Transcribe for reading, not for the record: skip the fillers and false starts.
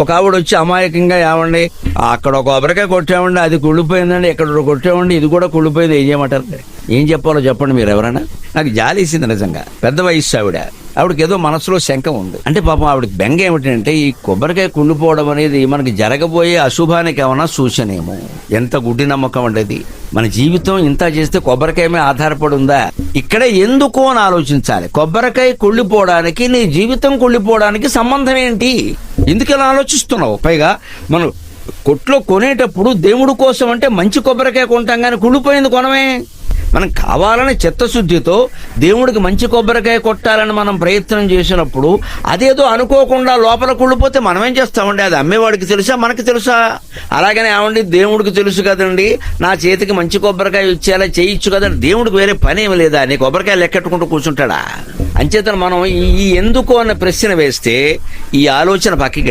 ఒక ఆవిడ వచ్చి అమాయకంగా ఏమండి అక్కడ ఒక కొబ్బరికాయ కొట్టామండి, అది కుళ్ళిపోయిందండి, ఇక్కడ కొట్టామండి, ఇది కూడా కుళ్ళిపోయింది, ఏం చేయమంటారు? ఏం చెప్పాలో చెప్పండి మీరు ఎవరైనా. నాకు జాలేసింది నిజంగా. పెద్ద వయస్సు ఆవిడకి ఏదో మనసులో శంక ఉంది. అంటే పాపం ఆవిడకి బెంగ ఏమిటంటే ఈ కొబ్బరికాయ కుళ్ళిపోవడం అనేది మనకి జరగబోయే అశుభానికి ఏమన్నా సూచనేమో. ఎంత గుడ్డి నమ్మకం ఉండేది. మన జీవితం ఇంత చేస్తే కొబ్బరికాయ మీద ఆధారపడి ఉందా? ఇక్కడే ఎందుకు అని ఆలోచించాలి. కొబ్బరికాయ కుళ్ళిపోవడానికి నీ జీవితం కుళ్ళిపోవడానికి సంబంధం ఏంటి? ఎందుకు ఇలా ఆలోచిస్తున్నావు? పైగా మనం కొట్లో కొనేటప్పుడు దేవుడి కోసం అంటే మంచి కొబ్బరికాయ కొంటాం, కానీ కుళ్ళిపోయింది కొనమే. మనం కావాలని చిత్తశుద్ధితో దేవుడికి మంచి కొబ్బరికాయ కొట్టాలని మనం ప్రయత్నం చేసినప్పుడు అదేదో అనుకోకుండా లోపల కుళ్ళిపోతే మనం ఏం చేస్తామండి? అది అమ్మేవాడికి తెలుసా, మనకి తెలుసా? అలాగనే ఏమండి, దేవుడికి తెలుసు కదండి, నా చేతికి మంచి కొబ్బరికాయ ఇచ్చేలా చేయొచ్చు కదండి. దేవుడికి వేరే పని ఏమి లేదా? నీ కొబ్బరికాయ లెక్కెట్టుకుంటూ కూర్చుంటాడా? అంచేతను మనం ఈ ఎందుకు అన్న ప్రశ్న వేస్తే ఈ ఆలోచన పక్కకి